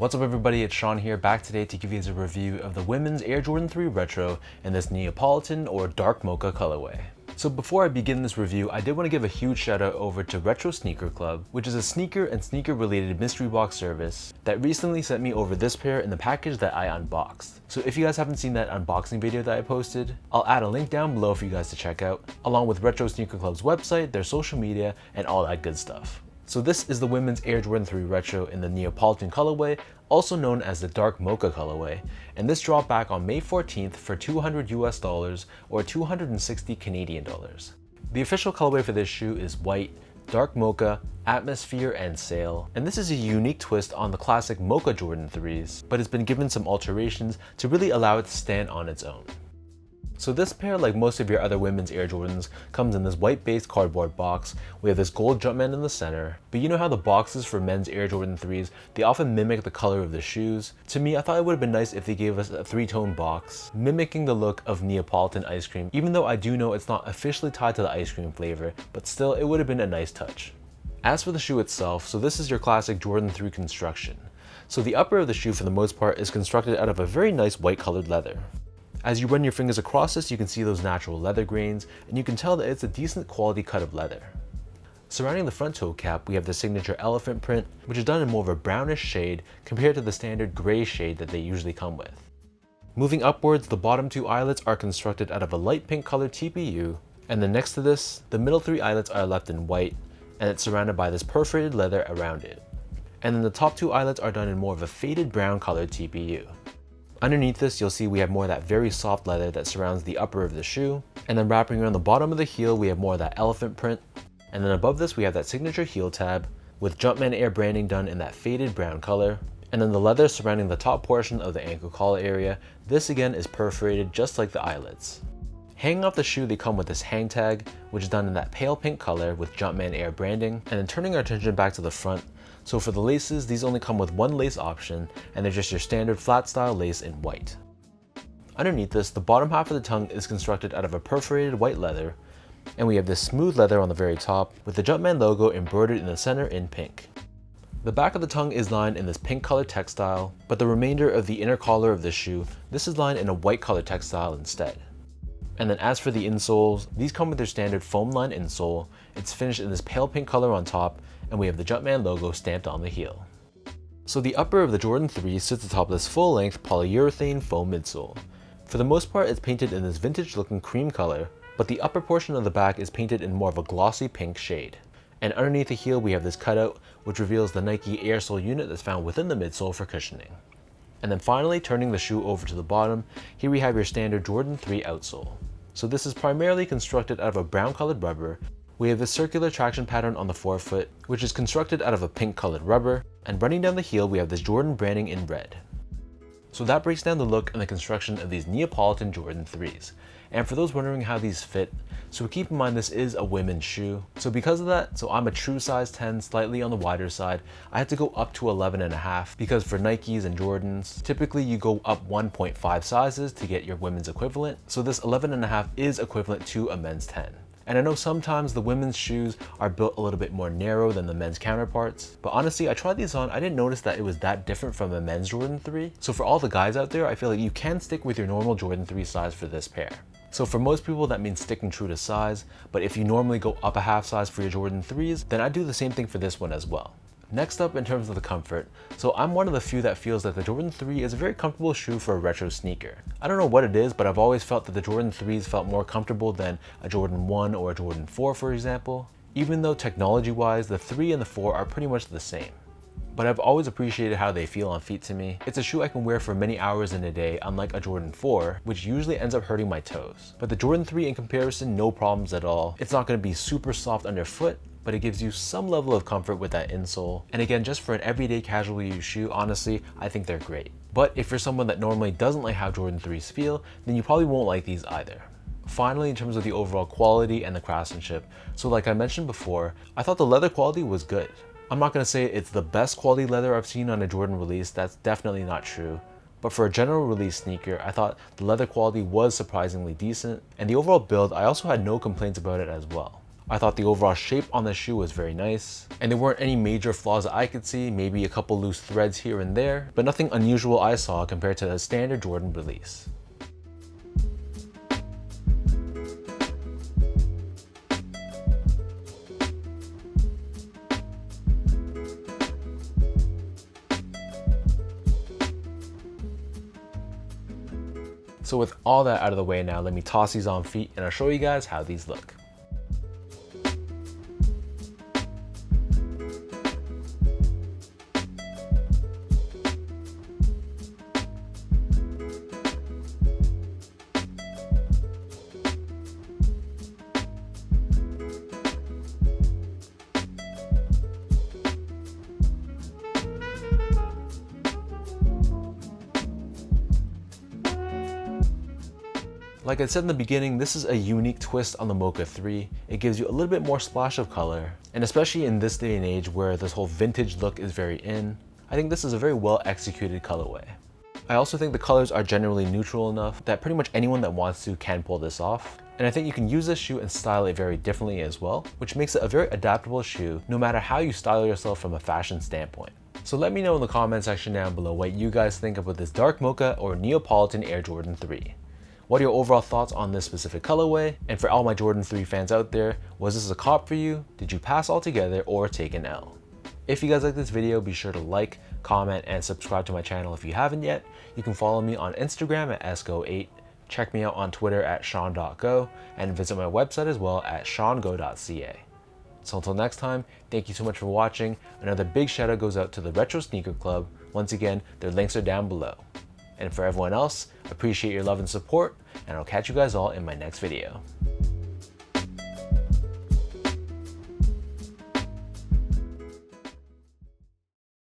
What's up everybody, it's Sean here, back today to give you guys a review of the women's Air Jordan 3 Retro in this Neapolitan or Dark Mocha colorway. So before I begin this review, I did want to give a huge shout out over to Retro Sneaker Club, which is a sneaker and sneaker related mystery box service that recently sent me over this pair in the package that I unboxed. So if you guys haven't seen that unboxing video that I posted, I'll add a link down below for you guys to check out, along with Retro Sneaker Club's website, their social media, and all that good stuff. So this is the women's Air Jordan 3 Retro in the Neapolitan colorway, also known as the Dark Mocha colorway, and this dropped back on May 14th for $200 US or 260 Canadian dollars. The official colorway for this shoe is white, dark mocha, atmosphere, and sail, and this is a unique twist on the classic Mocha Jordan 3s, but it's been given some alterations to really allow it to stand on its own. So this pair, like most of your other women's Air Jordans, comes in this white-based cardboard box. We have this gold Jumpman in the center, but you know how the boxes for men's Air Jordan 3s, they often mimic the color of the shoes? To me, I thought it would have been nice if they gave us a three-tone box, mimicking the look of Neapolitan ice cream, even though I do know it's not officially tied to the ice cream flavor, but still, it would have been a nice touch. As for the shoe itself, so this is your classic Jordan 3 construction. So the upper of the shoe for the most part is constructed out of a very nice white colored leather. As you run your fingers across this, you can see those natural leather grains, and you can tell that it's a decent quality cut of leather. Surrounding the front toe cap, we have the signature elephant print, which is done in more of a brownish shade compared to the standard gray shade that they usually come with. Moving upwards, the bottom two eyelets are constructed out of a light pink colored TPU, and then next to this, the middle three eyelets are left in white, and it's surrounded by this perforated leather around it. And then the top two eyelets are done in more of a faded brown colored TPU. Underneath this, you'll see we have more of that very soft leather that surrounds the upper of the shoe. And then wrapping around the bottom of the heel, we have more of that elephant print. And then above this, we have that signature heel tab with Jumpman Air branding done in that faded brown color. And then the leather surrounding the top portion of the ankle collar area. This again is perforated just like the eyelets. Hanging off the shoe, they come with this hang tag, which is done in that pale pink color with Jumpman Air branding. And then turning our attention back to the front, so for the laces, these only come with one lace option, and they're just your standard flat style lace in white. Underneath this, the bottom half of the tongue is constructed out of a perforated white leather, and we have this smooth leather on the very top with the Jumpman logo embroidered in the center in pink. The back of the tongue is lined in this pink colored textile, but the remainder of the inner collar of the shoe, this is lined in a white colored textile instead. And then as for the insoles, these come with their standard foam lined insole. It's finished in this pale pink color on top, and we have the Jumpman logo stamped on the heel. So the upper of the Jordan 3 sits atop this full-length polyurethane foam midsole. For the most part, it's painted in this vintage-looking cream color, but the upper portion of the back is painted in more of a glossy pink shade. And underneath the heel, we have this cutout, which reveals the Nike Air Sole unit that's found within the midsole for cushioning. And then finally, turning the shoe over to the bottom, here we have your standard Jordan 3 outsole. So this is primarily constructed out of a brown-colored rubber. We have this circular traction pattern on the forefoot, which is constructed out of a pink colored rubber, and running down the heel we have this Jordan branding in red. So that breaks down the look and the construction of these Neapolitan Jordan 3s. And for those wondering how these fit, so keep in mind this is a women's shoe. So because of that, so I'm a true size 10, slightly on the wider side. I had to go up to 11.5 because for Nikes and Jordans, typically you go up 1.5 sizes to get your women's equivalent. So this 11.5 is equivalent to a men's 10. And I know sometimes the women's shoes are built a little bit more narrow than the men's counterparts, but honestly, I tried these on, I didn't notice that it was that different from the men's Jordan 3. So for all the guys out there, I feel like you can stick with your normal Jordan 3 size for this pair. So for most people, that means sticking true to size, but if you normally go up a half size for your Jordan 3s, then I do the same thing for this one as well. Next up, in terms of the comfort, so I'm one of the few that feels that the Jordan 3 is a very comfortable shoe for a retro sneaker. I don't know what it is, but I've always felt that the Jordan 3s felt more comfortable than a Jordan 1 or a Jordan 4, for example, even though technology-wise, the 3 and the 4 are pretty much the same. But I've always appreciated how they feel on feet to me. It's a shoe I can wear for many hours in a day, unlike a Jordan 4, which usually ends up hurting my toes. But the Jordan 3 in comparison, no problems at all. It's not going to be super soft underfoot, but it gives you some level of comfort with that insole. And again, just for an everyday casual use shoe, honestly, I think they're great. But if you're someone that normally doesn't like how Jordan 3s feel, then you probably won't like these either. Finally, in terms of the overall quality and the craftsmanship, so like I mentioned before, I thought the leather quality was good. I'm not going to say it's the best quality leather I've seen on a Jordan release, that's definitely not true. But for a general release sneaker, I thought the leather quality was surprisingly decent, and the overall build, I also had no complaints about it as well. I thought the overall shape on the shoe was very nice, and there weren't any major flaws that I could see, maybe a couple loose threads here and there, but nothing unusual I saw compared to the standard Jordan release. So with all that out of the way now, let me toss these on feet and I'll show you guys how these look. Like I said in the beginning, this is a unique twist on the Mocha 3. It gives you a little bit more splash of color, and especially in this day and age where this whole vintage look is very in, I think this is a very well executed colorway. I also think the colors are generally neutral enough that pretty much anyone that wants to can pull this off. And I think you can use this shoe and style it very differently as well, which makes it a very adaptable shoe no matter how you style yourself from a fashion standpoint. So let me know in the comment section down below what you guys think about this dark mocha or Neapolitan Air Jordan 3. What are your overall thoughts on this specific colorway? And for all my Jordan 3 fans out there, was this a cop for you? Did you pass altogether or take an L? If you guys like this video, be sure to like, comment, and subscribe to my channel if you haven't yet. You can follow me on Instagram at sgo8, check me out on Twitter at sean.go, and visit my website as well at seango.ca. So until next time, thank you so much for watching. Another big shout out goes out to the Retro Sneaker Club. Once again, their links are down below. And for everyone else, appreciate your love and support, and I'll catch you guys all in my next video.